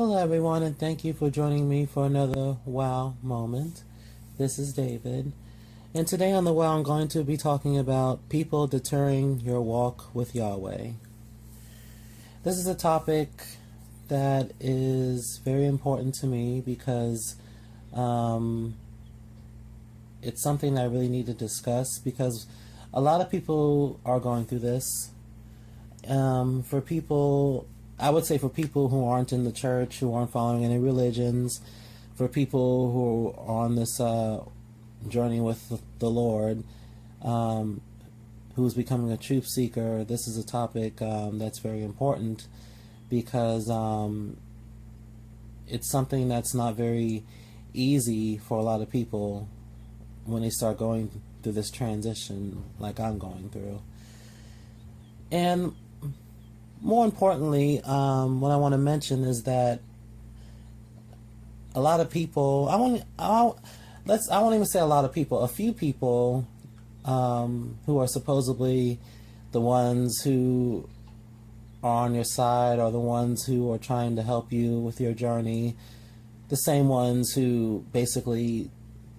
Hello, everyone, and thank you for joining me for another wow moment. This is David, and today on the wow, I'm going to be talking about people deterring your walk with Yahweh. This is a topic that is very important to me because it's something I really need to discuss because a lot of people are going through this. For people, I would say for people who aren't in the church, who aren't following any religions, for people who are on this journey with the Lord, who's becoming a truth seeker, this is a topic that's very important because it's something that's not very easy for a lot of people when they start going through this transition like I'm going through. And more importantly, what I want to mention is that a lot of people, I won't even say a lot of people, a few people who are supposedly the ones who are on your side or the ones who are trying to help you with your journey, the same ones who basically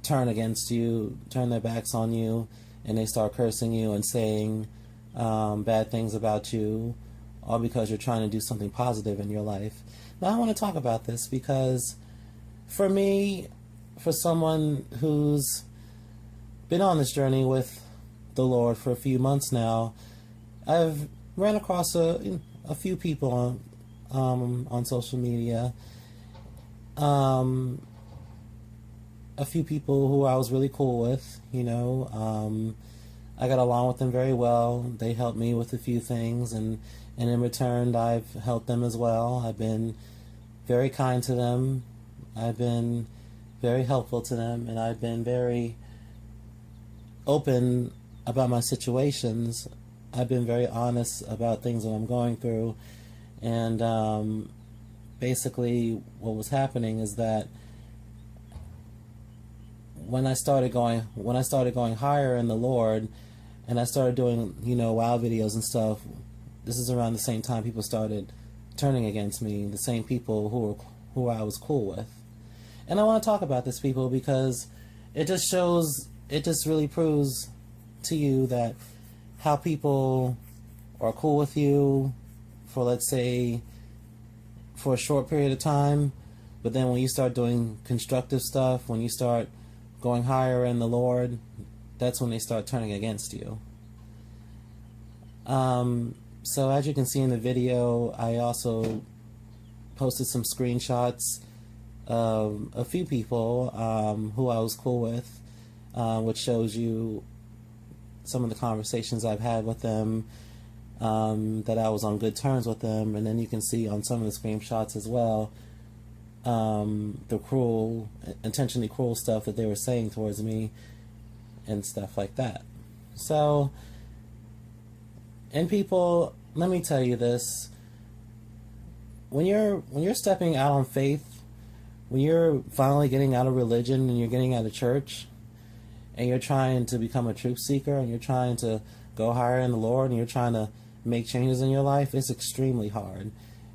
turn against you, turn their backs on you, and they start cursing you and saying bad things about you, all because you're trying to do something positive in your life. Now, I want to talk about this because for me, for someone who's been on this journey with the Lord for a few months now, I've ran across a few people on social media, a few people who I was really cool with, I got along with them very well. They helped me with a few things, and in return, I've helped them as well. I've been very kind to them. I've been very helpful to them, and I've been very open about my situations. I've been very honest about things that I'm going through, and basically what was happening is that when I started going higher in the Lord, and I started doing WoW videos and stuff, this is around the same time people started turning against me, the same people who I was cool with. And I want to talk about this, people, because it just really proves to you that how people are cool with you for, let's say, for a short period of time, but then when you start doing constructive stuff, when you start going higher in the Lord, that's when they start turning against you. So as you can see in the video, I also posted some screenshots of a few people who I was cool with, which shows you some of the conversations I've had with them, that I was on good terms with them, and then you can see on some of the screenshots as well the intentionally cruel stuff that they were saying towards me and stuff like that. So, and people, let me tell you this: when you're stepping out on faith, when you're finally getting out of religion and you're getting out of church, and you're trying to become a truth seeker, and you're trying to go higher in the Lord, and you're trying to make changes in your life, it's extremely hard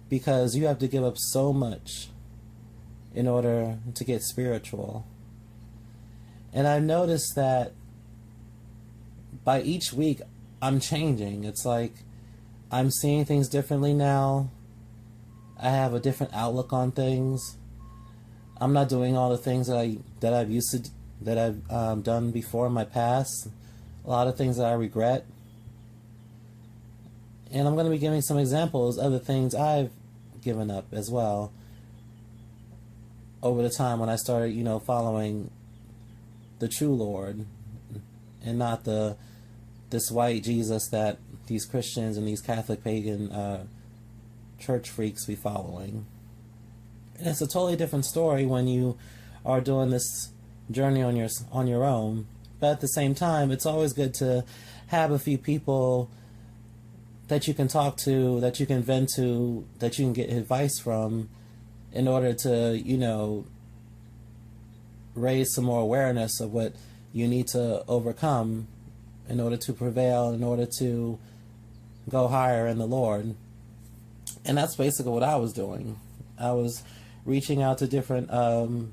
because you have to give up so much in order to get spiritual. And I've noticed that by each week I'm changing. It's like I'm seeing things differently now. I have a different outlook on things. I'm not doing all the things that I've done before in my past. A lot of things that I regret. And I'm going to be giving some examples of the things I've given up as well over the time when I started, following the true Lord and not this white Jesus that these Christians and these Catholic pagan church freaks be following. And it's a totally different story when you are doing this journey on your own. But at the same time, it's always good to have a few people that you can talk to, that you can vent to, that you can get advice from, in order to, raise some more awareness of what you need to overcome in order to prevail, in order to go higher in the Lord. And that's basically what I was doing. I was reaching out to different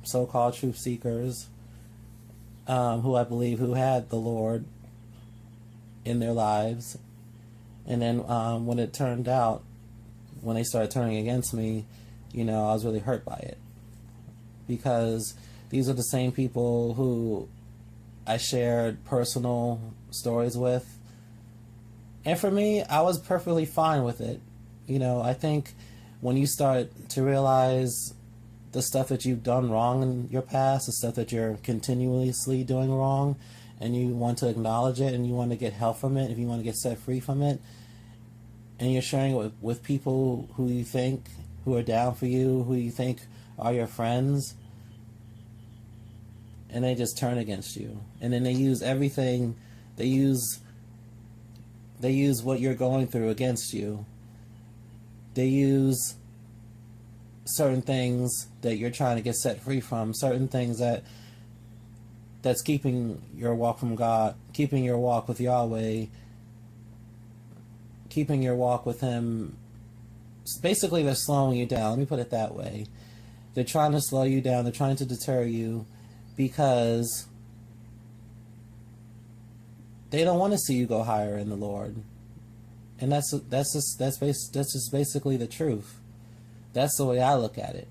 so-called truth seekers who I believe who had the Lord in their lives. And then when it turned out, when they started turning against me, I was really hurt by it. Because these are the same people who I shared personal stories with. And for me, I was perfectly fine with it. I think when you start to realize the stuff that you've done wrong in your past, the stuff that you're continuously doing wrong, and you want to acknowledge it and you want to get help from it, if you want to get set free from it, and you're sharing it with people who you think, who are down for you, who you think are your friends, and they just turn against you. And then they use everything, they use what you're going through against you. They use certain things that you're trying to get set free from, certain things that's keeping your walk from God, keeping your walk with Yahweh, keeping your walk with Him. Basically, they're slowing you down. Let me put it that way. They're trying to slow you down. They're trying to deter you because they don't want to see you go higher in the Lord. And that's just basically the truth. That's the way I look at it.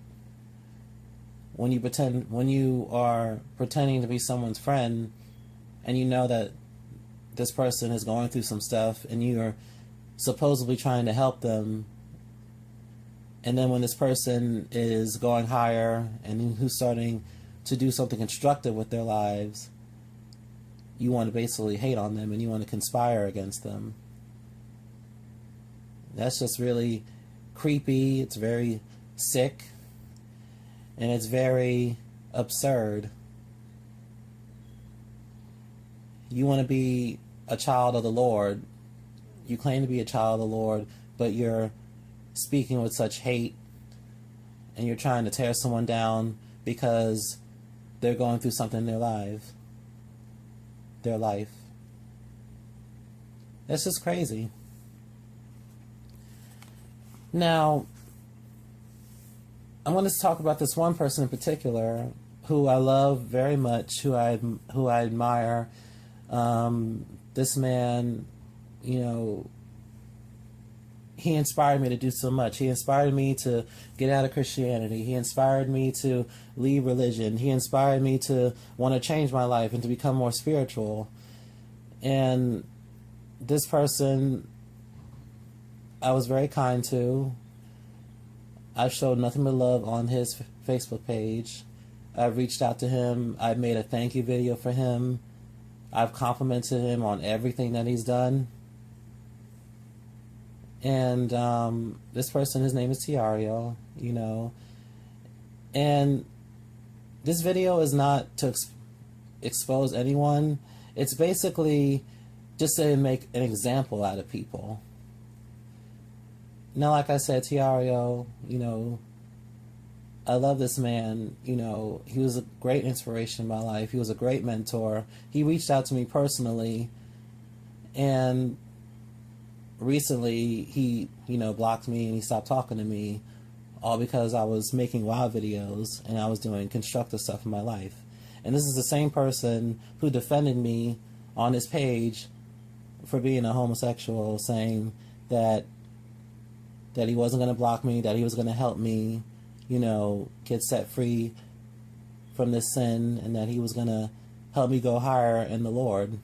When you are pretending to be someone's friend, and you know that this person is going through some stuff, and you are supposedly trying to help them, and then when this person is going higher and who's starting to do something constructive with their lives, you want to basically hate on them and you want to conspire against them. That's just really creepy. It's very sick, and it's very absurd. You want to be a child of the Lord. You claim to be a child of the Lord, but you're speaking with such hate, and you're trying to tear someone down because they're going through something in their life. That's just crazy. Now, I want to talk about this one person in particular who I love very much, who I admire. This man, he inspired me to do so much. He inspired me to get out of Christianity. He inspired me to leave religion. He inspired me to want to change my life and to become more spiritual. And this person, I was very kind to. I've showed nothing but love on his Facebook page. I've reached out to him. I've made a thank you video for him. I've complimented him on everything that he's done. And this person, his name is Tiario, And this video is not to expose anyone. It's basically just to make an example out of people. Now, like I said, Tiario, I love this man. He was a great inspiration in my life. He was a great mentor. He reached out to me personally, and recently he, blocked me and he stopped talking to me, all because I was making WoW videos and I was doing constructive stuff in my life. And this is the same person who defended me on his page for being a homosexual, saying that he wasn't going to block me, that he was going to help me, get set free from this sin, and that he was going to help me go higher in the Lord.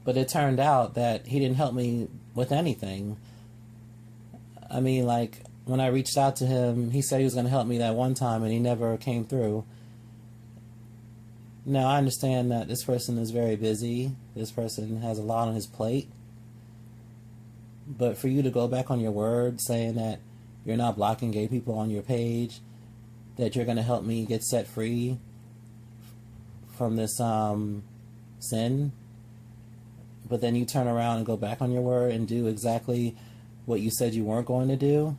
But it turned out that he didn't help me with anything. I mean, like, when I reached out to him, he said he was going to help me that one time, and he never came through. Now, I understand that this person is very busy. This person has a lot on his plate. But for you to go back on your word saying that you're not blocking gay people on your page, that you're going to help me get set free from this sin, but then you turn around and go back on your word and do exactly what you said you weren't going to do,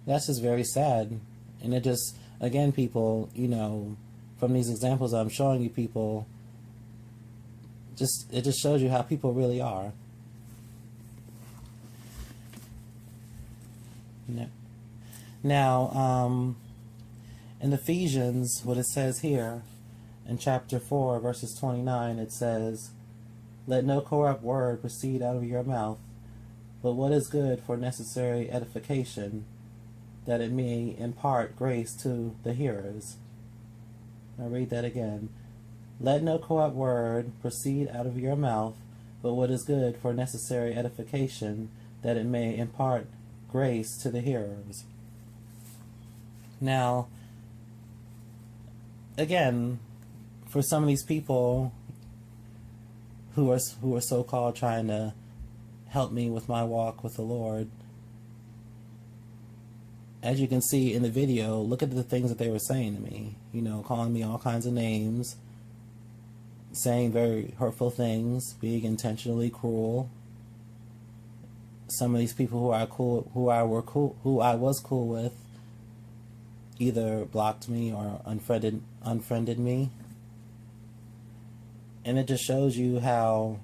that's just very sad. And it just, again, people, from these examples I'm showing you, people, it just shows you how people really are. Now, in Ephesians, what it says here, in chapter 4, verses 29, it says, "Let no corrupt word proceed out of your mouth, but what is good for necessary edification, that it may impart grace to the hearers." I'll read that again. "Let no corrupt word proceed out of your mouth, but what is good for necessary edification, that it may impart grace to the hearers." Now, again, for some of these people who are so-called trying to help me with my walk with the Lord, as you can see in the video, look at the things that they were saying to me. Calling me all kinds of names, saying very hurtful things, being intentionally cruel. Some of these people who I was cool with, either blocked me or unfriended me. And it just shows you how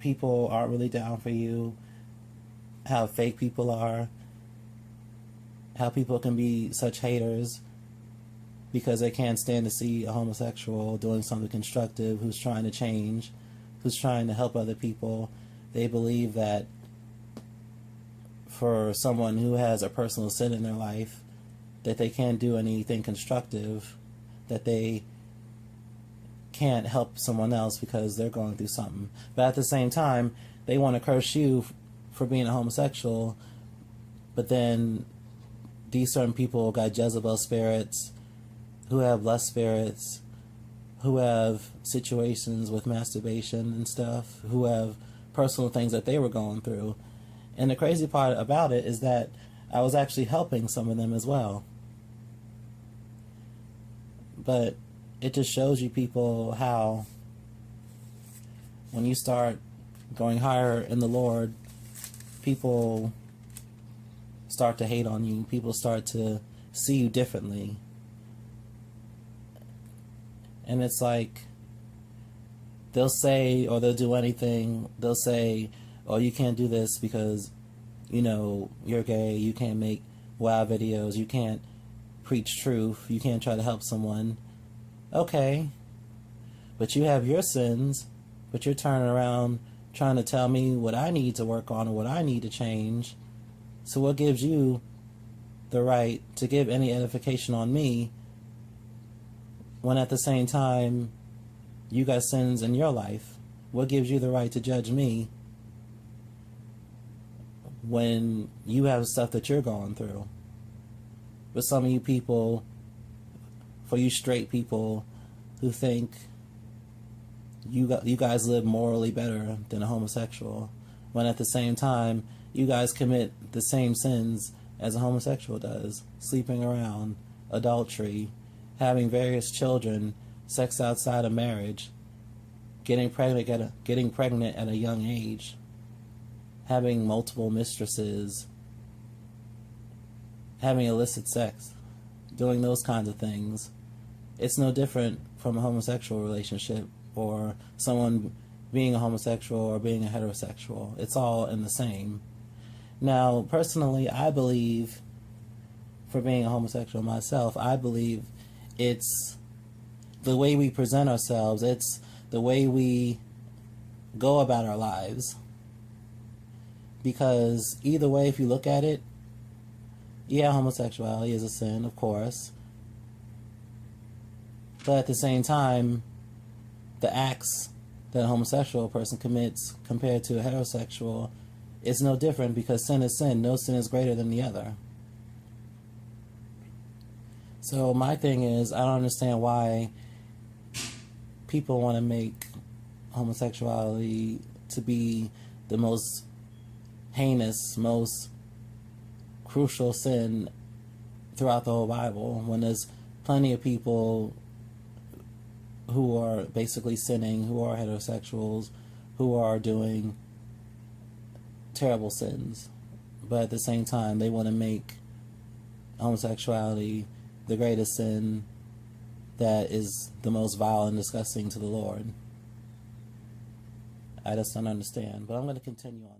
people aren't really down for you, how fake people are, how people can be such haters because they can't stand to see a homosexual doing something constructive, who's trying to change, who's trying to help other people. They believe that for someone who has a personal sin in their life, that they can't do anything constructive, that they can't help someone else because they're going through something. But at the same time, they want to curse you for being a homosexual, but then these certain people got Jezebel spirits, who have lust spirits, who have situations with masturbation and stuff, who have personal things that they were going through. And the crazy part about it is that I was actually helping some of them as well. But it just shows you people how when you start going higher in the Lord, people start to hate on you. People start to see you differently. And it's like they'll say, or they'll do anything, they'll say, "Oh, you can't do this because, you're gay, you can't make WoW videos, you can't preach truth, you can't try to help someone." Okay, but you have your sins, but you're turning around trying to tell me what I need to work on or what I need to change. So what gives you the right to give any edification on me when at the same time you got sins in your life? What gives you the right to judge me when you have stuff that you're going through? But some of you people, for you straight people who think you guys live morally better than a homosexual, when at the same time you guys commit the same sins as a homosexual does: sleeping around, adultery, having various children, sex outside of marriage, getting pregnant at a young age, having multiple mistresses, having illicit sex, doing those kinds of things. It's no different from a homosexual relationship or someone being a homosexual or being a heterosexual. It's all in the same. Now, personally, I believe, for being a homosexual myself, I believe it's the way we present ourselves. It's the way we go about our lives. Because either way, if you look at it, yeah, homosexuality is a sin, of course. But at the same time, the acts that a homosexual person commits compared to a heterosexual is no different, because sin is sin. No sin is greater than the other. So my thing is, I don't understand why people want to make homosexuality to be the most heinous, most crucial sin throughout the whole Bible, when there's plenty of people who are basically sinning, who are heterosexuals, who are doing terrible sins. But at the same time, they want to make homosexuality the greatest sin that is the most vile and disgusting to the Lord. I just don't understand. But I'm going to continue on.